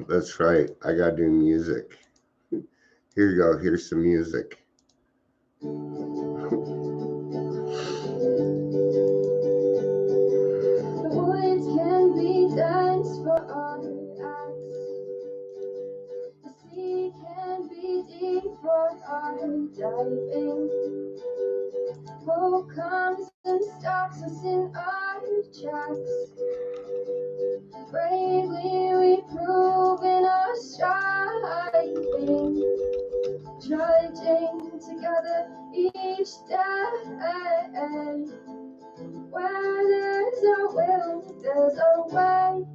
That's right. I gotta do music. Here you go. Here's some music. Words can be dance for our acts. The sea can be deep for our diving. Hope comes and stops us in our tracks. Bravely we prove in our striving, trudging together each day. Where there's a will, there's a way.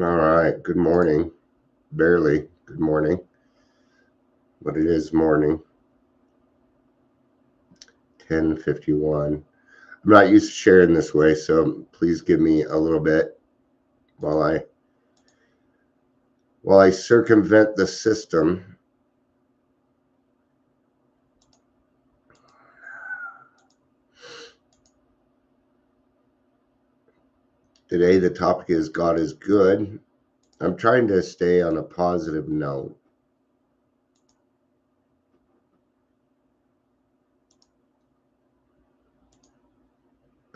All right. Good morning. Barely good morning, but it is morning. 10:51. I'm not used to sharing this way, so please give me a little bit while I circumvent the system. Today the topic is God is good. I'm trying to stay on a positive note.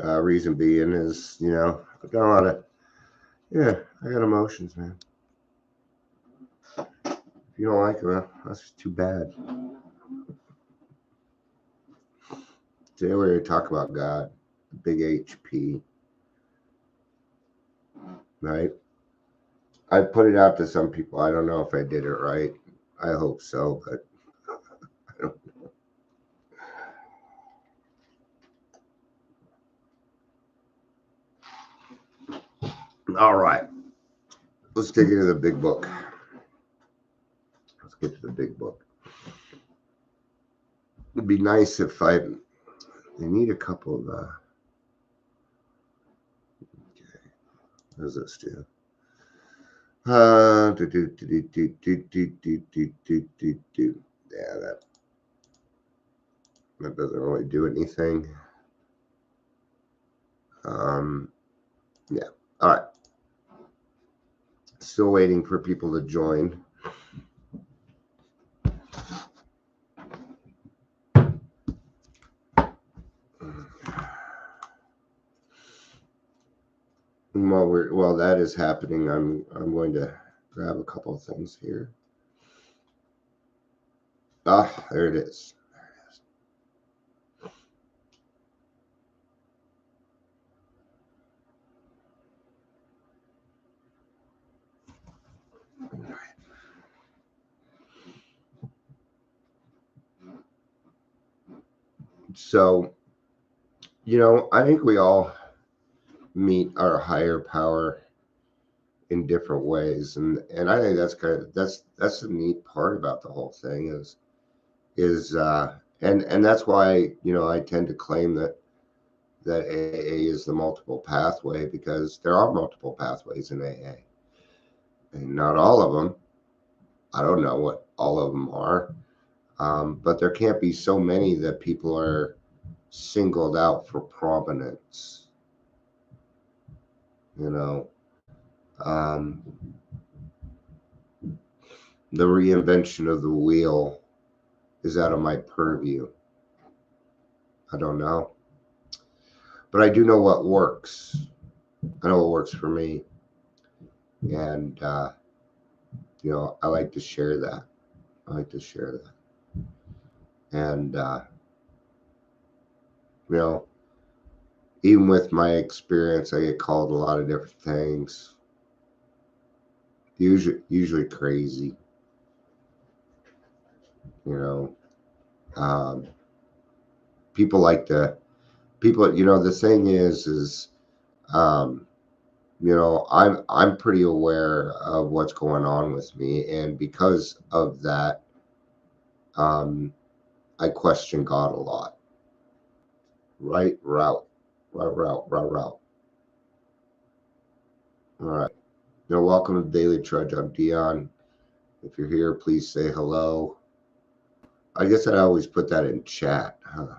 Reason being is, I got a lot of, I got emotions, man. If you don't like it, well, that's too bad. Today we're going to talk about God, big HP, right? I put it out to some people. I don't know if I did it right. I hope so, but I don't know. All right. Let's dig into the big book. Let's get to the big book. It'd be nice if I need a couple of okay. What does this do? Yeah, that doesn't really do anything. Yeah. All right. Still waiting for people to join. While that is happening, I'm going to grab a couple of things here. Ah, there it is. So, I think we all meet our higher power in different ways, and I think that's the neat part about the whole thing and that's why I tend to claim that AA is the multiple pathway, because there are multiple pathways in AA, and not all of them. I don't know what all of them are, but there can't be so many that people are singled out for prominence. Um, the reinvention of the wheel is out of my purview. I don't know. But I do know what works. I know what works for me. And, I like to share that. And, even with my experience, I get called a lot of different things. Usually crazy. People like to, the thing is, I'm pretty aware of what's going on with me, and because of that, I question God a lot. Right route. All right. Welcome to Daily Trudge. I'm Dion. If you're here, please say hello. I guess I always put that in chat, huh?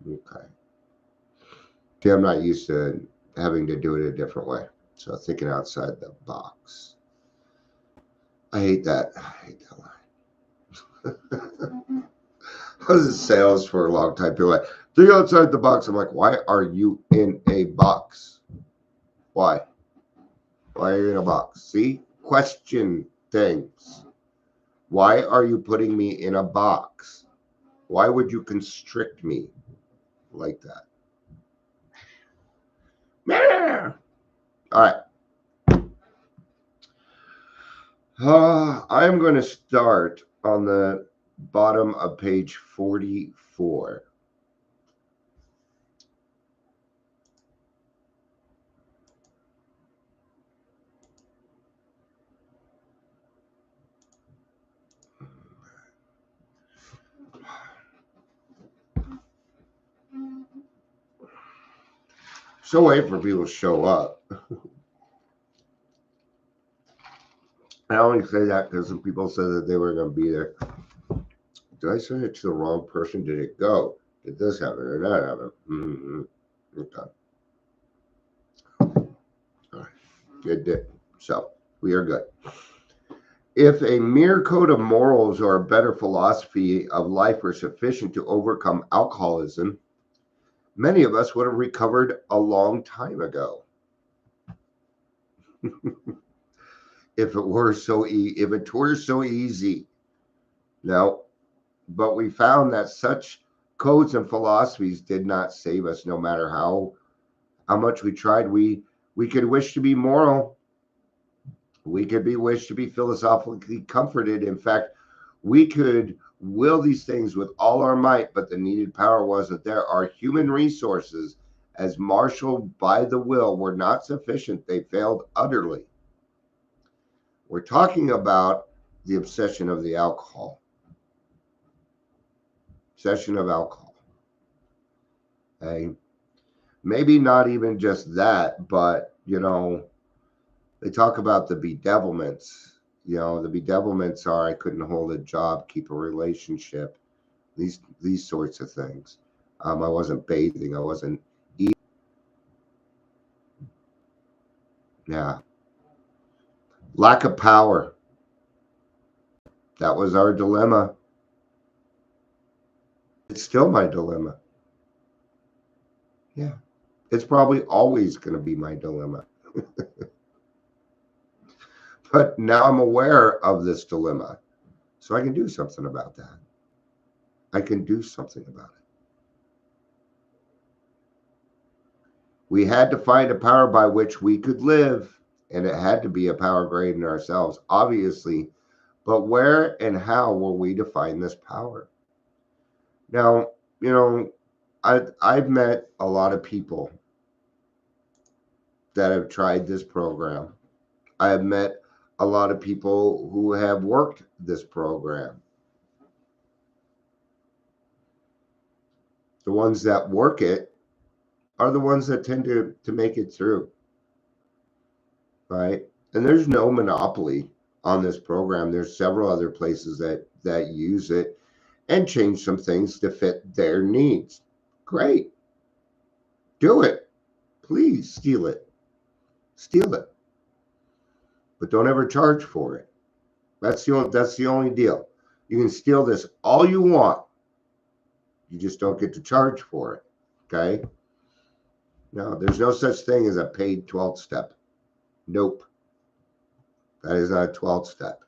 Okay. See, I'm not used to having to do it a different way. So thinking outside the box. I hate that. I hate that line. I was in sales for a long time. People are like, think outside the box. I'm like, why are you in a box? Why? Why are you in a box? See? Question things. Why are you putting me in a box? Why would you constrict me like that? All right. I'm going to start on the bottom of page 44. So wait for people to show up. I only say that because some people said that they were going to be there. Did I send it to the wrong person? Did it go? Did this happen or that happen? Mm-hmm. Okay. All right. It did. So we are good. If a mere code of morals or a better philosophy of life were sufficient to overcome alcoholism, many of us would have recovered a long time ago. If it were so easy. No, but we found that such codes and philosophies did not save us. No matter how much we tried, we could wish to be moral. We could wish to be philosophically comforted. In fact, we could will these things with all our might, but the needed power wasn't there. Our human resources, as marshaled by the will, were not sufficient. They failed utterly. We're talking about the obsession of the alcohol. Obsession of alcohol. Okay? Maybe not even just that, but, they talk about the bedevilments. The bedevilments are I couldn't hold a job, keep a relationship, these sorts of things. I wasn't bathing. I wasn't eating. Yeah. Lack of power. That was our dilemma. It's still my dilemma. Yeah. It's probably always going to be my dilemma. But now I'm aware of this dilemma. So I can do something about that. I can do something about it. We had to find a power by which we could live, and it had to be a power greater than ourselves, obviously. But where and how were we to find this power? Now, I've met a lot of people that have tried this program. I have met a lot of people who have worked this program. The ones that work it are the ones that tend to make it through, right? And there's no monopoly on this program. There's several other places that use it and change some things to fit their needs. Great. Do it. Please steal it. Steal it. But don't ever charge for it. That's the only deal. You can steal this all you want. You just don't get to charge for it. Okay? No, there's no such thing as a paid 12th step. Nope. That is not a 12th step.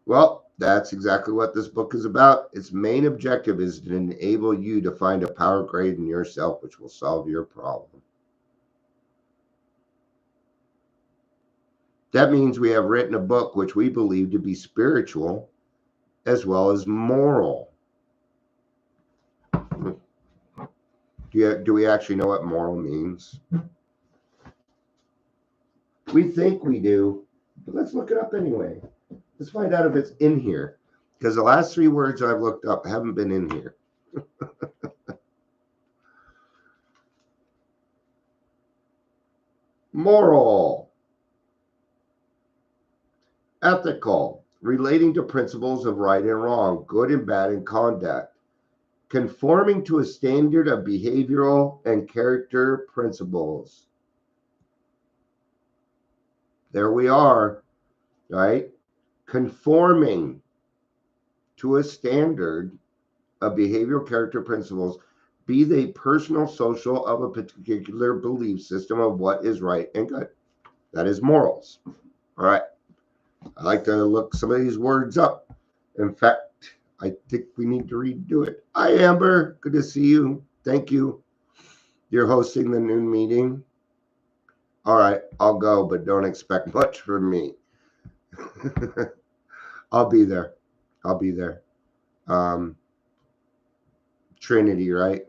Well, that's exactly what this book is about. Its main objective is to enable you to find a power greater than yourself, which will solve your problem. That means we have written a book which we believe to be spiritual as well as moral. Do we actually know what moral means? We think we do, but let's look it up anyway. Let's find out if it's in here, because the last 3 words I've looked up haven't been in here. Moral. Ethical. Relating to principles of right and wrong, good and bad in conduct. Conforming to a standard of behavioral and character principles. There we are, right? Conforming to a standard of behavioral character principles, be they personal, social, of a particular belief system of what is right and good. That is morals. All right. I like to look some of these words up. In fact, I think we need to redo it. Hi, Amber. Good to see you. Thank you. You're hosting the noon meeting. All right, I'll go, but don't expect much from me. I'll be there. I'll be there. Trinity, right?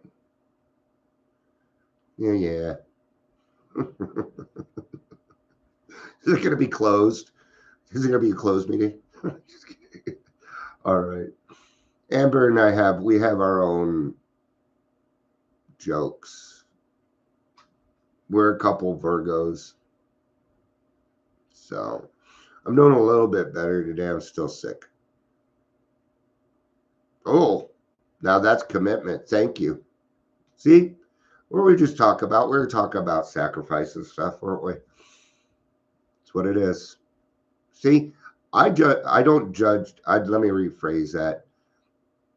Yeah. Is it going to be closed? Is it going to be a closed meeting? Just kidding. All right. Amber and I have our own jokes. We're a couple Virgos. So I'm doing a little bit better today. I'm still sick. Oh, now that's commitment. Thank you. See, what were we just talking about? We were talking about sacrifice and stuff, weren't we? That's what it is. See, I don't judge. Let me rephrase that.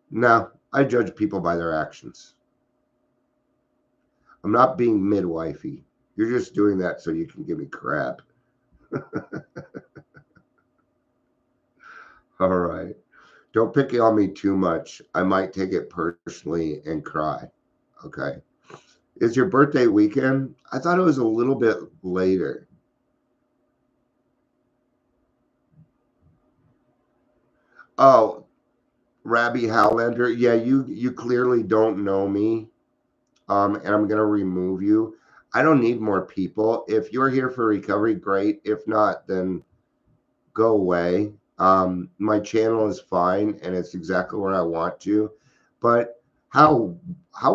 No, I judge people by their actions. I'm not being midwifey. You're just doing that so you can give me crap. All right. Don't pick on me too much. I might take it personally and cry. Okay. Is your birthday weekend? I thought it was a little bit later. Oh, Rabbi Howlander. Yeah, you clearly don't know me. And I'm gonna remove you. I don't need more people. If you're here for recovery, great. If not, then go away. My channel is fine and it's exactly where I want to. But how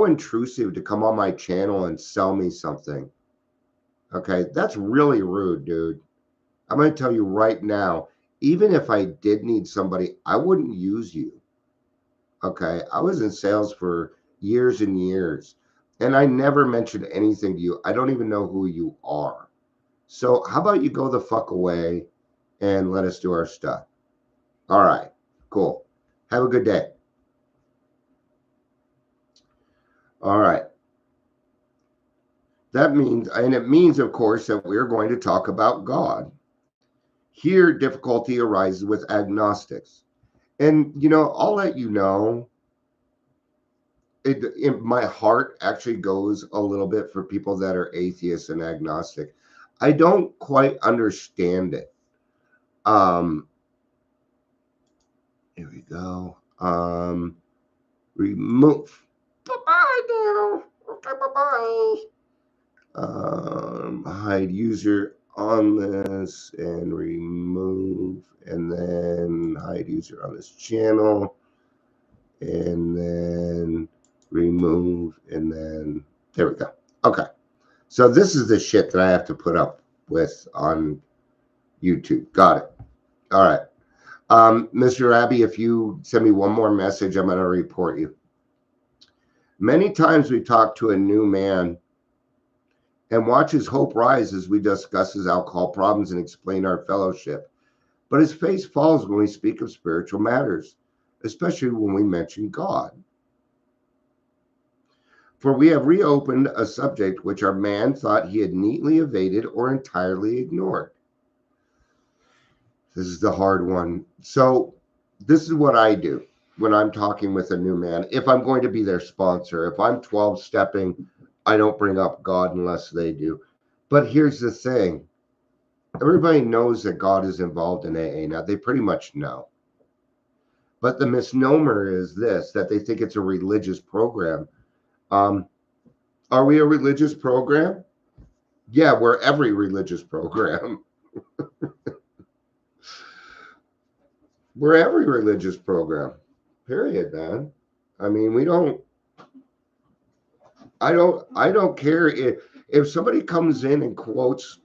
intrusive to come on my channel and sell me something. Okay, that's really rude, dude. I'm gonna tell you right now, even if I did need somebody, I wouldn't use you. Okay, I was in sales for years and years, and I never mentioned anything to you. I don't even know who you are. So how about you go the fuck away and let us do our stuff? All right, cool. Have a good day. All right. That means, and it means, of course, that we're going to talk about God. Here, difficulty arises with agnostics. And, I'll let you know, my heart actually goes a little bit for people that are atheists and agnostic. I don't quite understand it. Here we go. Remove. Bye-bye now. Okay, bye-bye. Hide user on this and remove, and then hide user on this channel, and then remove, and then there we go. Okay, so this is the shit that I have to put up with on YouTube. Got it. All right. Mr. Abbey, if you send me one more message, I'm going to report you. Many times we talk to a new man and watch his hope rise as we discuss his alcohol problems and explain our fellowship. But his face falls when we speak of spiritual matters, especially when we mention God. For we have reopened a subject which our man thought he had neatly evaded or entirely ignored. This is the hard one. So this is what I do when I'm talking with a new man. If I'm going to be their sponsor, if I'm 12-stepping, I don't bring up God unless they do. But here's the thing. Everybody knows that God is involved in AA. Now, they pretty much know. But the misnomer is this, that they think it's a religious program. Are we a religious program? Yeah, we're every religious program. We're every religious program. Period, man. I mean, I don't care if somebody comes in and quotes.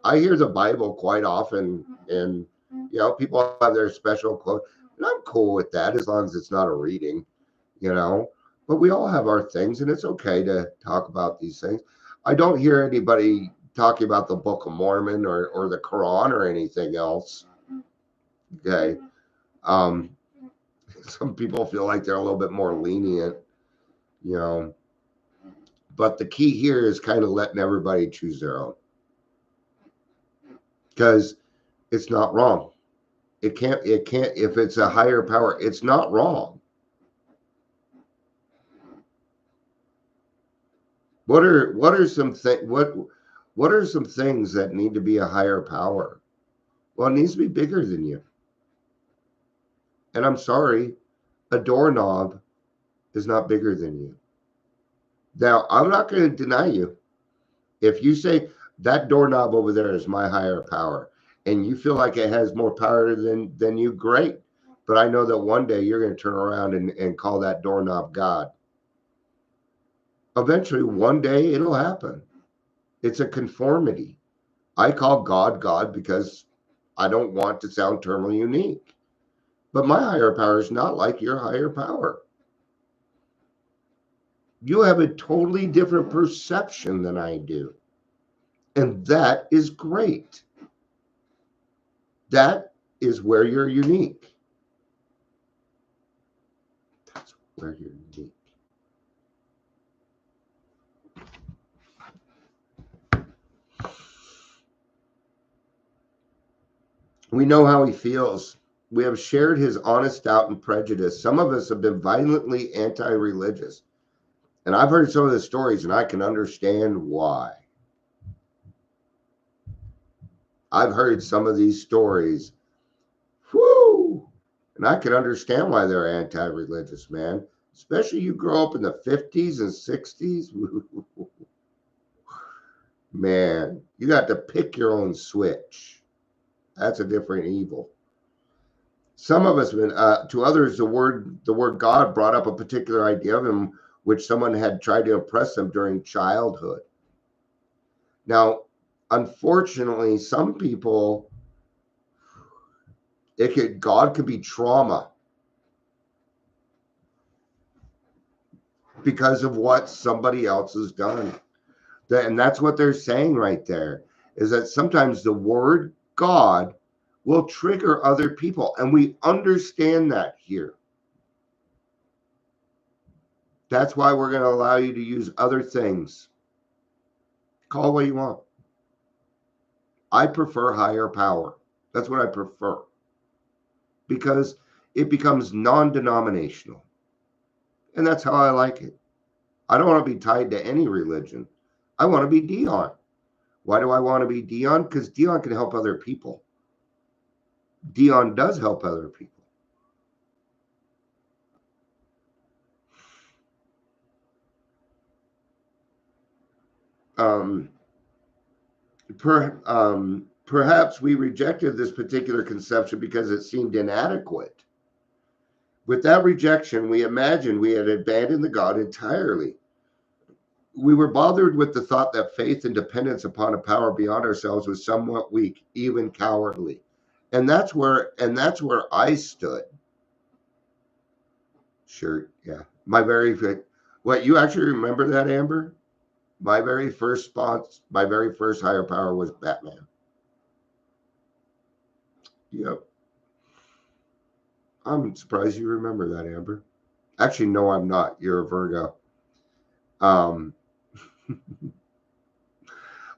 I hear the Bible quite often, and people have their special quote, and I'm cool with that as long as it's not a reading, But we all have our things, and it's okay to talk about these things. I don't hear anybody talking about the Book of Mormon or the Quran or anything else. Okay. Um, some people feel like they're a little bit more lenient, you know. But the key here is kind of letting everybody choose their own. Because it's not wrong. It can't, if it's a higher power, it's not wrong. What are some what are some things that need to be a higher power? Well, it needs to be bigger than you. And I'm sorry, a doorknob is not bigger than you. Now, I'm not going to deny you. If you say that doorknob over there is my higher power and you feel like it has more power than you, great. But I know that one day you're going to turn around and call that doorknob God. Eventually, one day it'll happen. It's a conformity. I call God God because I don't want to sound terminally unique. But my higher power is not like your higher power. You have a totally different perception than I do. And that is great. That is where you're unique. That's where you're unique. We know how he feels. We have shared his honest doubt and prejudice. Some of us have been violently anti-religious. And I've heard some of the stories and I can understand why. I've heard some of these stories. Whoo! And I can understand why they're anti-religious, man. Especially you grow up in the 50s and 60s. Man, you got to pick your own switch. That's a different evil. Some of us, to others, the word God brought up a particular idea of him which someone had tried to impress them during childhood. Now, unfortunately, some people, God could be trauma because of what somebody else has done. And that's what they're saying right there, is that sometimes the word God will trigger other people. And we understand that here. That's why we're going to allow you to use other things. Call it what you want. I prefer higher power. That's what I prefer. Because it becomes non-denominational. And that's how I like it. I don't want to be tied to any religion. I want to be Dion. Why do I want to be Dion? Because Dion can help other people. Dion does help other people. Perhaps we rejected this particular conception because it seemed inadequate. With that rejection, we imagined we had abandoned the God entirely. We were bothered with the thought that faith and dependence upon a power beyond ourselves was somewhat weak, even cowardly. And that's where I stood. Sure, yeah. What, you actually remember that, Amber? My very first higher power was Batman. Yep. I'm surprised you remember that, Amber. Actually, no, I'm not. You're a Virgo.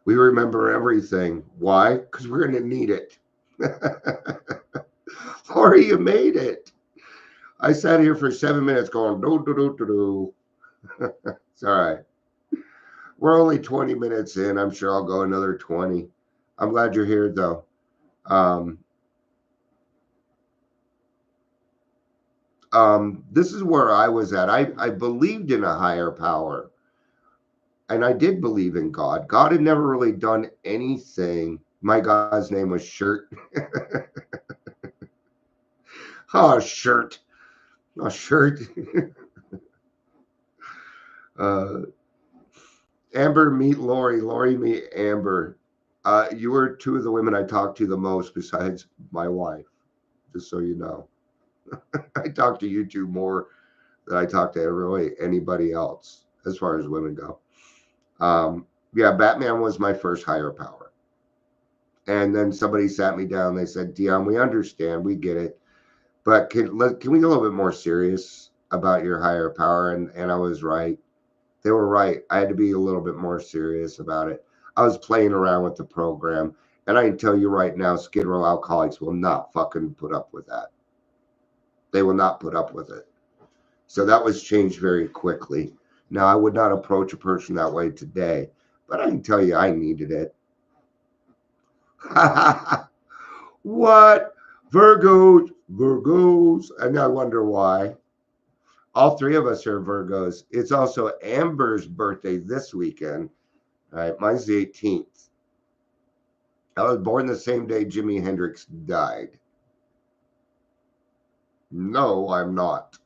We remember everything. Why? Because we're going to need it. Lori, you made it. I sat here for 7 minutes going, do, do, do, do, do. It's all right. We're only 20 minutes in. I'm sure I'll go another 20. I'm glad you're here, though. This is where I was at. I believed in a higher power. And I did believe in God. God had never really done anything. My God's name was Shirt. Oh, Shirt. Oh, Shirt. Amber, meet Lori. Lori, meet Amber. You were two of the women I talked to the most besides my wife, just so you know. I talk to you two more that I talk to really anybody else as far as women go. Yeah, Batman was my first higher power. And then somebody sat me down. They said, Dion, we understand, we get it, but can we get a little bit more serious about your higher power? And I was right. They were right. I had to be a little bit more serious about it. I was playing around with the program, and I can tell you right now, Skid Row alcoholics will not fucking put up with that. They will not put up with it. So that was changed very quickly. Now, I would not approach a person that way today, but I can tell you I needed it. What? Virgos, Virgos. And I wonder why. All three of us are Virgos. It's also Amber's birthday this weekend. All right, mine's the 18th. I was born the same day Jimi Hendrix died. No, I'm not.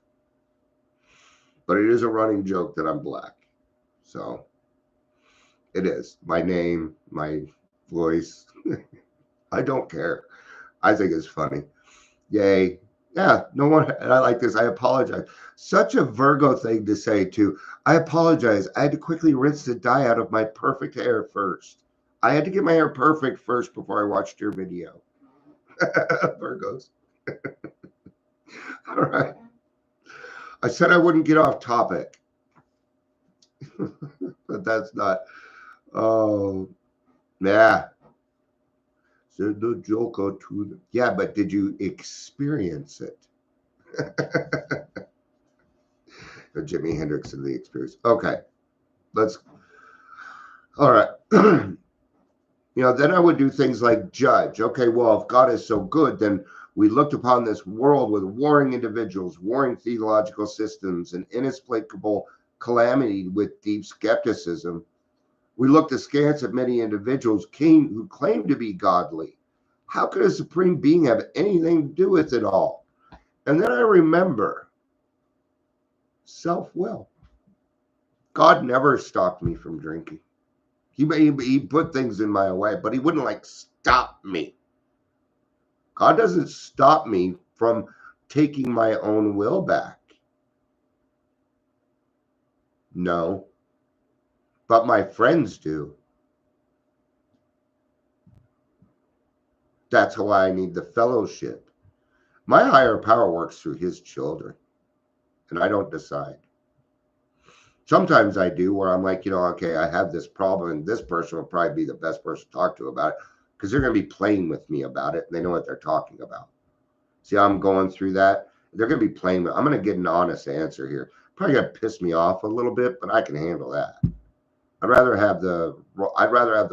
But it is a running joke that I'm black. So it is. My name, my voice. I don't care. I think it's funny. Yay. Yeah, no one, and I like this. I apologize. Such a Virgo thing to say, too. I apologize. I had to quickly rinse the dye out of my perfect hair first. I had to get my hair perfect first before I watched your video. Virgos. All right. I said I wouldn't get off topic. But that's not. Oh, yeah. Said the Joker to the. Yeah, but did you experience it? Jimi Hendrix and the experience. Okay. Let's. All right. Then I would do things like judge. Okay, well, if God is so good, then we looked upon this world with warring individuals, warring theological systems, and inexplicable calamity with deep skepticism. We looked askance at many individuals who claim to be godly. How could a supreme being have anything to do with it all? And then I remember self-will. God never stopped me from drinking. He put things in my way, but he wouldn't stop me. God doesn't stop me from taking my own will back. No. But my friends do. That's why I need the fellowship. My higher power works through his children, and I don't decide. Sometimes I do, where I'm like, okay, I have this problem, and this person will probably be the best person to talk to about it because they're going to be playing with me about it, and they know what they're talking about. See, I'm going through that. They're going to be playing. I'm going to get an honest answer here. Probably going to piss me off a little bit, but I can handle that. I'd rather have the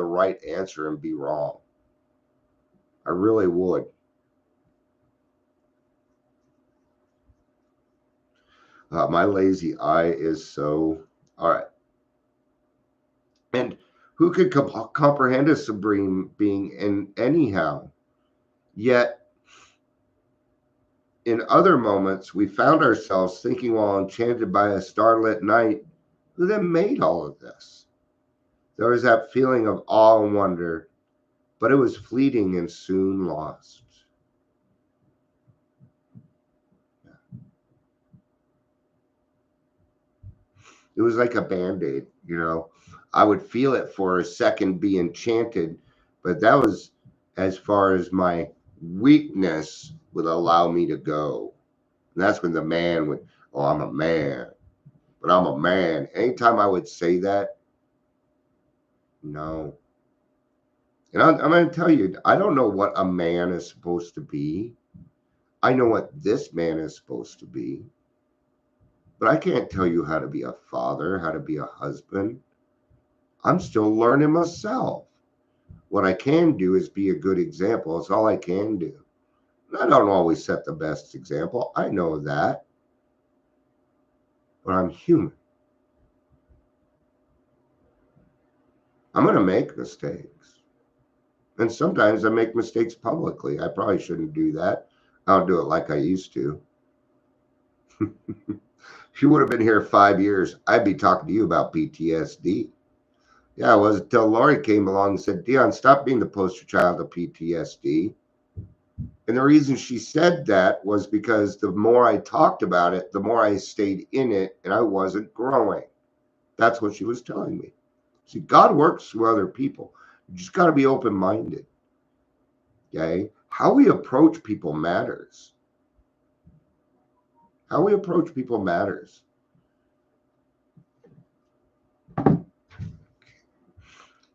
right answer and be wrong. I really would. My lazy eye is so all right. And who could comprehend a supreme being in anyhow? Yet, in other moments, we found ourselves thinking while enchanted by a starlit night, who then made all of this? There was that feeling of awe and wonder, but it was fleeting and soon lost. It was like a Band-Aid, I would feel it for a second, be enchanted, but that was as far as my weakness would allow me to go. And that's when the man would, oh, I'm a man, but I'm a man. Anytime I would say that, no. And I'm going to tell you, I don't know what a man is supposed to be. I know what this man is supposed to be. But I can't tell you how to be a father, how to be a husband. I'm still learning myself. What I can do is be a good example. It's all I can do. And I don't always set the best example. I know that. But I'm human. I'm going to make mistakes. And sometimes I make mistakes publicly. I probably shouldn't do that. I don't do it like I used to. If you would have been here 5 years, I'd be talking to you about PTSD. Yeah, it was until Lori came along and said, Dion, stop being the poster child of PTSD. And the reason she said that was because the more I talked about it, the more I stayed in it, and I wasn't growing. That's what she was telling me. See, God works through other people. You just got to be open-minded. Okay? How we approach people matters. How we approach people matters.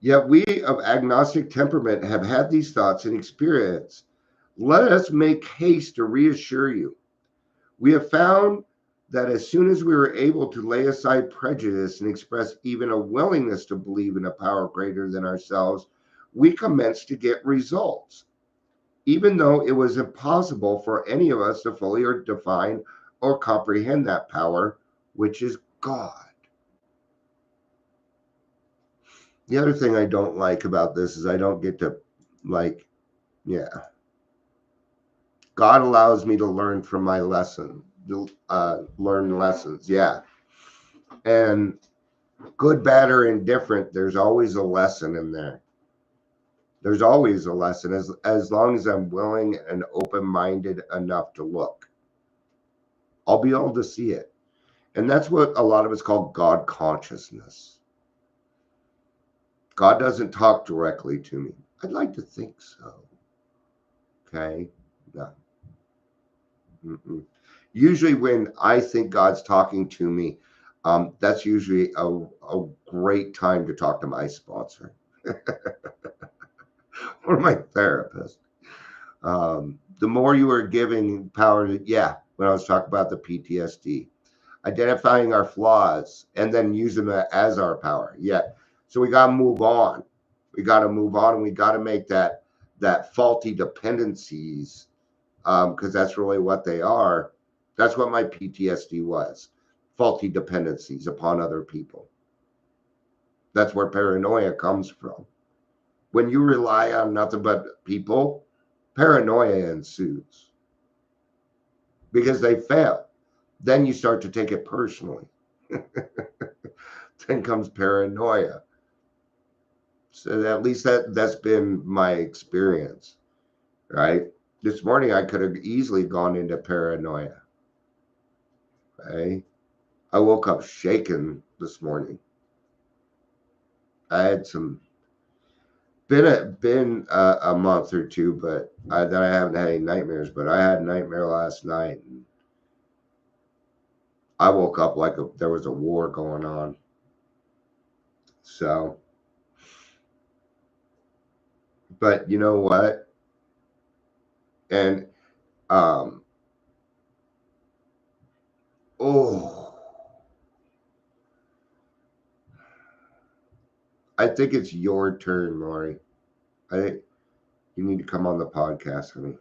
Yet we of agnostic temperament have had these thoughts and experience. Let us make haste to reassure you. We have found that as soon as we were able to lay aside prejudice and express even a willingness to believe in a power greater than ourselves, we commenced to get results, even though it was impossible for any of us to fully or define or comprehend that power, which is God. The other thing I don't like about this is I don't get to, like, yeah. God allows me to learn from my lesson, learn lessons, yeah. And good, bad, or indifferent, there's always a lesson in there. There's always a lesson as long as I'm willing and open-minded enough to look. I'll be able to see it. And that's what a lot of us call God consciousness. God doesn't talk directly to me. I'd like to think so. Okay? No. Mm-mm. Usually when I think God's talking to me, that's usually a great time to talk to my sponsor or my therapist. The more you are giving power to, yeah, when I was talking about the PTSD, identifying our flaws and then using them as our power. Yeah. So we got to move on. We got to move on, and we got to make that faulty dependencies, because that's really what they are. That's what my PTSD was, faulty dependencies upon other people. That's where paranoia comes from. When you rely on nothing but people, paranoia ensues because they fail. Then you start to take it personally. Then comes paranoia. So at least that's been my experience, right? This morning I could have easily gone into paranoia. Okay? I woke up shaking this morning. I had been a month or two, but that I haven't had any nightmares. But I had a nightmare last night, and I woke up like there was a war going on. So, but you know what? And oh, I think it's your turn, Lori. I think you need to come on the podcast, honey.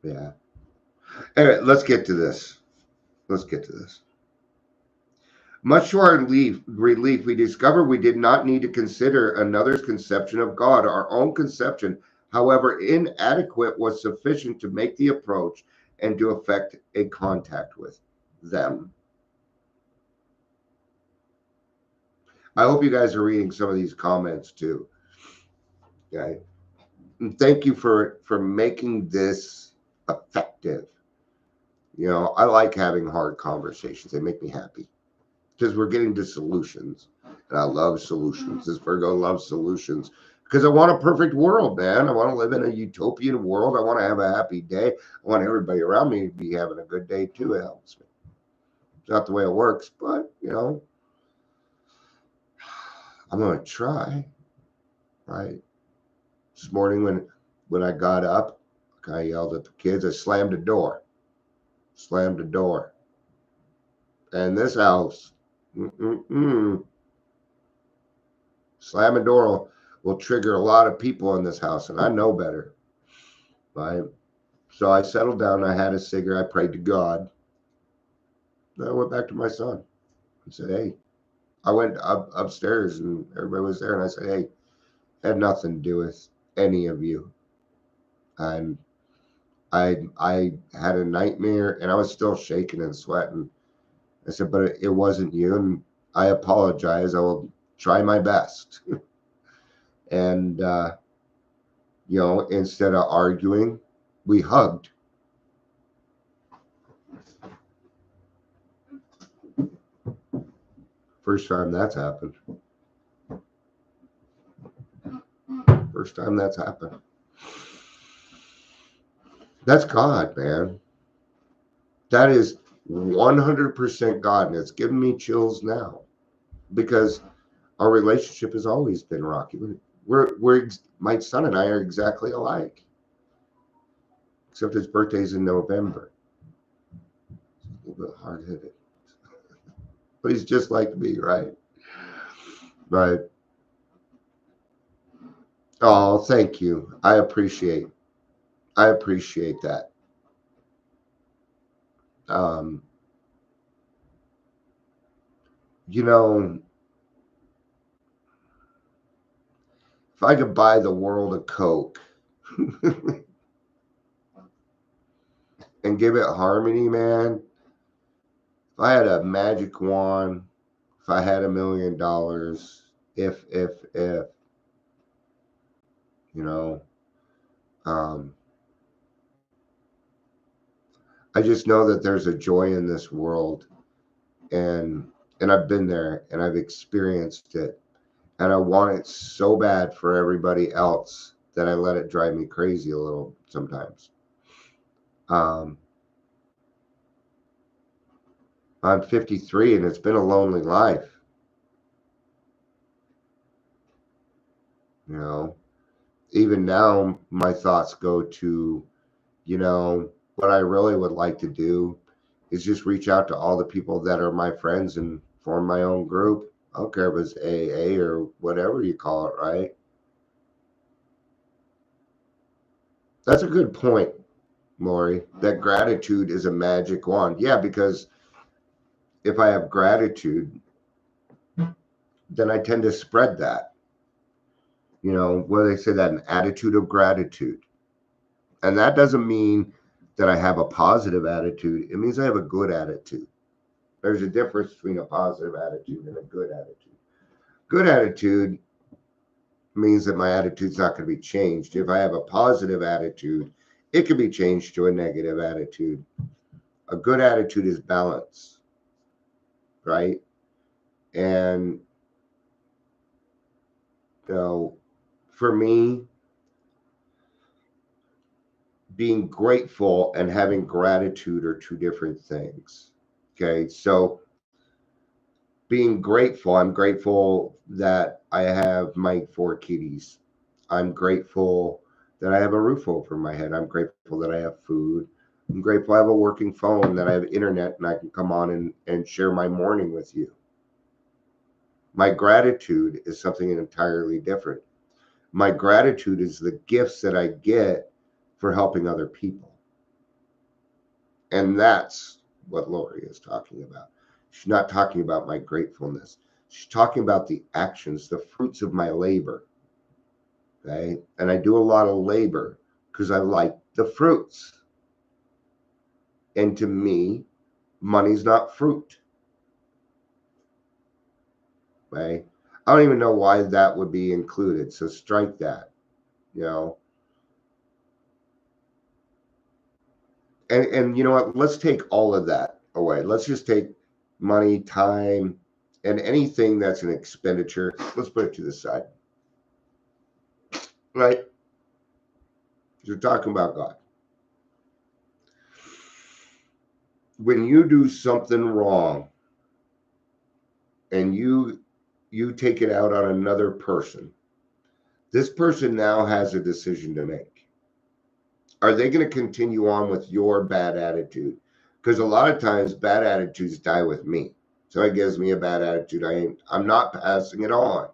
Yeah. Anyway, let's get to this. Much to our relief, we discovered we did not need to consider another's conception of God. Our own conception, however inadequate, was sufficient to make the approach and to effect a contact with them. I hope you guys are reading some of these comments too. Okay. And thank you for making this effective. You know, I like having hard conversations. They make me happy because we're getting to solutions. And I love solutions. This Virgo loves solutions because I want a perfect world, man. I want to live in a utopian world. I want to have a happy day. I want everybody around me to be having a good day too. It helps me. It's not the way it works, but, you know, I'm going to try, right? This morning when I got up, I yelled at the kids. I slammed the door. And this house, slam a door will trigger a lot of people in this house, and I know better. Right? So I settled down. I had a cigarette. I prayed to God. Then I went back to my son and said, "Hey," I went upstairs, and everybody was there, and I said, "Hey, I had nothing to do with any of you. And I had a nightmare, and I was still shaking and sweating." I said, "But it wasn't you, and I apologize. I will try my best." And You know, instead of arguing, we hugged. First time that's happened. First time that's happened. That's God, man. That is 100% God. And it's giving me chills now because our relationship has always been rocky. My son and I are exactly alike, except his birthday's in November. A little bit hard headed, but he's just like me, right? But oh, thank you. I appreciate that. Um, you know, if I could buy the world a Coke and give it harmony, man, if I had a magic wand, if I had $1 million, if, you know, um, I just know that there's a joy in this world, and I've been there and I've experienced it, and I want it so bad for everybody else that I let it drive me crazy a little sometimes. Um, I'm 53 and it's been a lonely life, you know. Even now, my thoughts go to, you know, what I really would like to do is just reach out to all the people that are my friends and form my own group. I don't care if it's AA or whatever you call it, right? That's a good point, Lori. That gratitude is a magic wand. Yeah, because if I have gratitude, then I tend to spread that. You know, what do they say, that an attitude of gratitude. And that doesn't mean that I have a positive attitude. It means I have a good attitude. There's a difference between a positive attitude and a good attitude. Good attitude means that my attitude's not going to be changed. If I have a positive attitude, it can be changed to a negative attitude. A good attitude is balance, right? And, you know, for me, being grateful and having gratitude are two different things. Okay. So, being grateful, I'm grateful that I have my 4 kitties. I'm grateful that I have a roof over my head. I'm grateful that I have food. I'm grateful I have a working phone, that I have internet and I can come on and share my morning with you. My gratitude is something entirely different. My gratitude is the gifts that I get for helping other people. And that's what Lori is talking about. She's not talking about my gratefulness. She's talking about the actions, the fruits of my labor. Okay. And I do a lot of labor because I like the fruits. And to me, money's not fruit. Okay. I don't even know why that would be included. So strike that, you know. And you know what? Let's take all of that away. Let's just take money, time, and anything that's an expenditure. Let's put it to the side. Right? You're talking about God. When you do something wrong and you take it out on another person, this person now has a decision to make. Are they going to continue on with your bad attitude? Because a lot of times bad attitudes die with me. So it gives me a bad attitude. I'm not passing it on.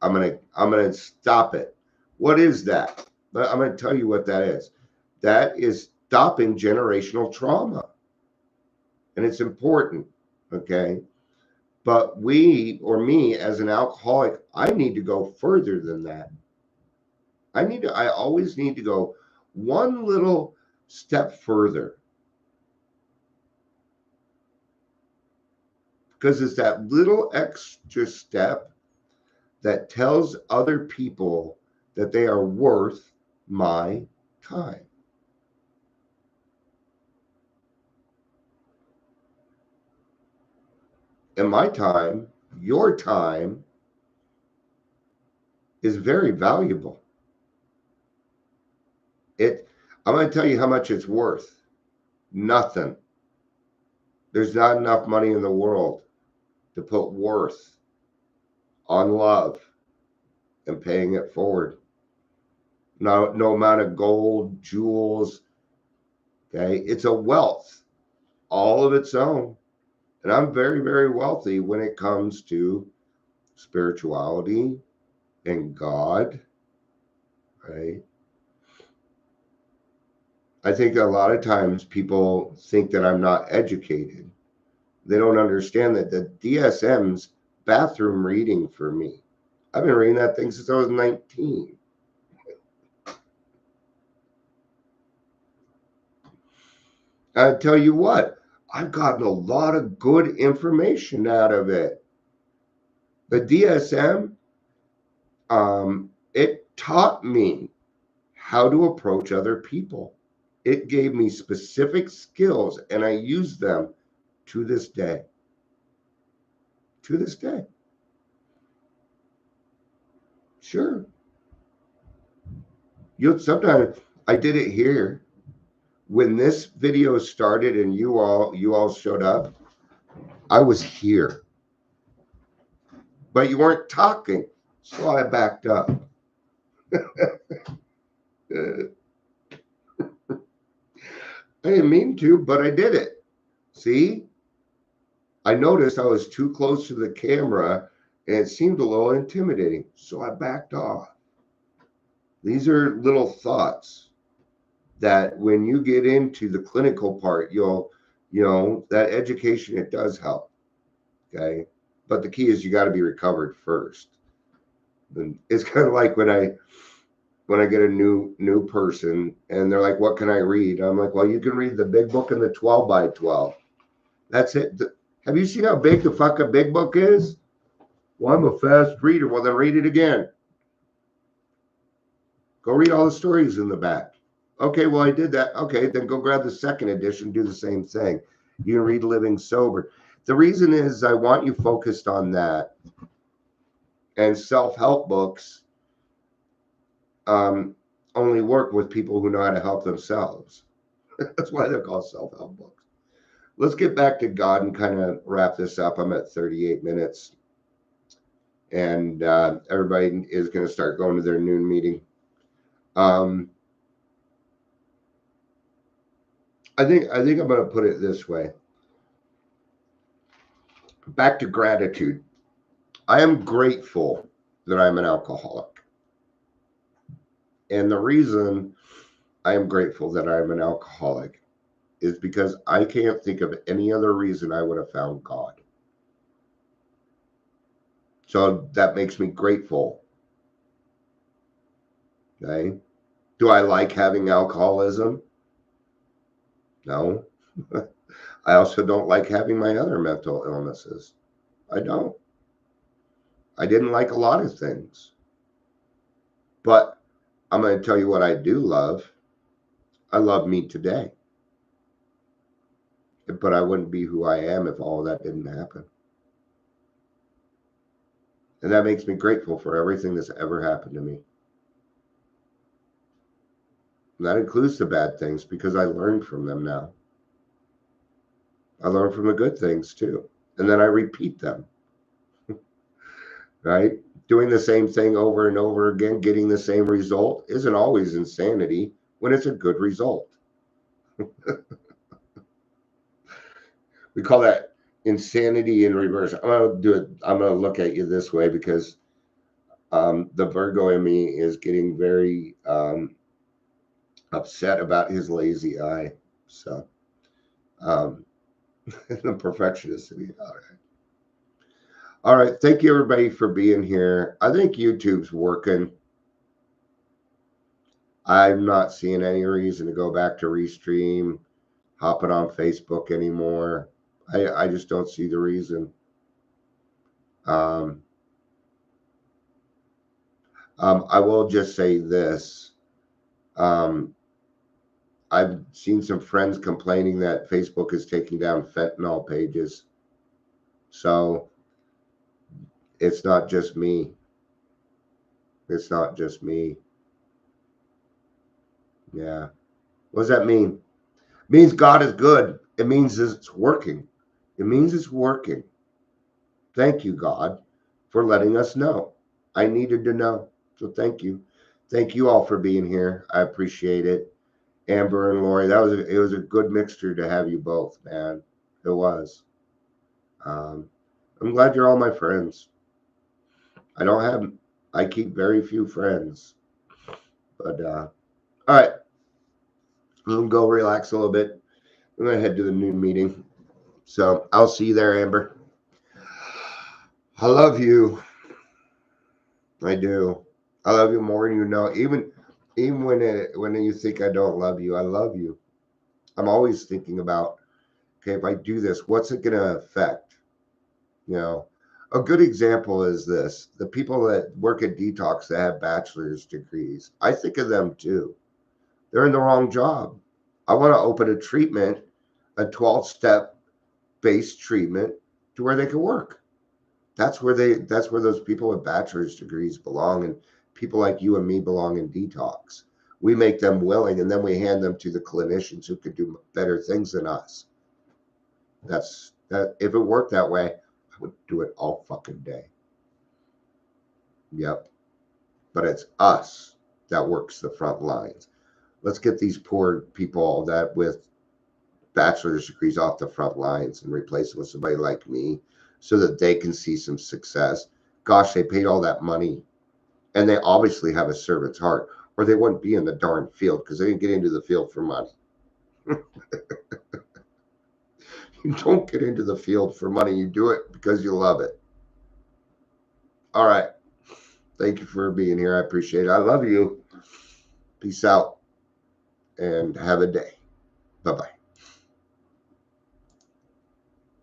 I'm gonna stop it. What is that? But I'm gonna tell you what that is. That is stopping generational trauma. And it's important. Okay. But we, or me as an alcoholic, I need to go further than that. I always need to go one little step further, because it's that little extra step that tells other people that they are worth my time. And my time, your time, is very valuable. I'm going to tell you how much it's worth. Nothing. There's not enough money in the world to put worth on love and paying it forward. No amount of gold, jewels, okay? It's a wealth all of its own. And I'm very, very wealthy when it comes to spirituality and God, right? I think a lot of times people think that I'm not educated. They don't understand that the DSM's bathroom reading for me. I've been reading that thing since I was 19. I tell you what, I've gotten a lot of good information out of it. The DSM, it taught me how to approach other people. It gave me specific skills, and I use them to this day. To this day. Sure. Sometimes I did it here. When this video started and you all showed up, I was here. But you weren't talking, so I backed up. I didn't mean to, but I did it. See? I noticed I was too close to the camera and it seemed a little intimidating, so I backed off. These are little thoughts that when you get into the clinical part, that education, it does help. Okay. But the key is you got to be recovered first. And it's kind of like when I get a new person and they're like, what can I read? I'm like, well, you can read the big book and the 12 by 12. That's it. Have you seen how big the fuck a big book is? Well, I'm a fast reader. Well, then read it again. Go read all the stories in the back. Okay, well, I did that. Okay, then go grab the second edition, do the same thing. You can read Living Sober. The reason is I want you focused on that. And self-help books only work with people who know how to help themselves. That's why they're called self-help books. Let's get back to God and kind of wrap this up. I'm at 38 minutes. And everybody is going to start going to their noon meeting. I think I'm going to put it this way. Back to gratitude. I am grateful that I'm an alcoholic. And the reason I am grateful that I'm an alcoholic is because I can't think of any other reason I would have found God. So that makes me grateful. Okay. Do I like having alcoholism? No. I also don't like having my other mental illnesses. I don't. I didn't like a lot of things. But I'm going to tell you what I do love. I love me today. But I wouldn't be who I am if all of that didn't happen. And that makes me grateful for everything that's ever happened to me. And that includes the bad things because I learned from them now. I learn from the good things too. And then I repeat them. Right? Doing the same thing over and over again, getting the same result isn't always insanity when it's a good result. We call that insanity in reverse. I'm going to look at you this way because the Virgo in me is getting very upset about his lazy eye. So the perfectionist in me. All right. All right. Thank you, everybody, for being here. I think YouTube's working. I'm not seeing any reason to go back to restream, hopping on Facebook anymore. I just don't see the reason. I will just say this. I've seen some friends complaining that Facebook is taking down fentanyl pages. So it's not just me. It's not just me. Yeah. What does that mean? It means God is good. It means it's working. It means it's working. Thank you, God, for letting us know. I needed to know. So thank you. Thank you all for being here. I appreciate it. Amber and Lori, it was a good mixture to have you both, man. It was. Um, I'm glad you're all my friends. I don't have I keep very few friends. But all right. I'm gonna go relax a little bit. I'm gonna head to the noon meeting. So I'll see you there, Amber. I love you. I do. I love you more than you know. Even when you think I don't love you, I love you. I'm always thinking about, okay, if I do this, what's it gonna affect? You know, a good example is this: the people that work at detox that have bachelor's degrees. I think of them too. They're in the wrong job. I want to open a treatment, a 12-step based treatment to where they can work. That's where those people with bachelor's degrees belong, and people like you and me belong in detox. We make them willing, and then we hand them to the clinicians who could do better things than us. That's that. If it worked that way, I would do it all fucking day. Yep. But it's us that works the front lines. Let's get these poor people that with bachelor's degrees off the front lines and replace them with somebody like me so that they can see some success. Gosh, they paid all that money and they obviously have a servant's heart or they wouldn't be in the darn field because they didn't get into the field for money. You don't get into the field for money. You do it because you love it. All right. Thank you for being here. I appreciate it. I love you. Peace out and have a day. Bye-bye.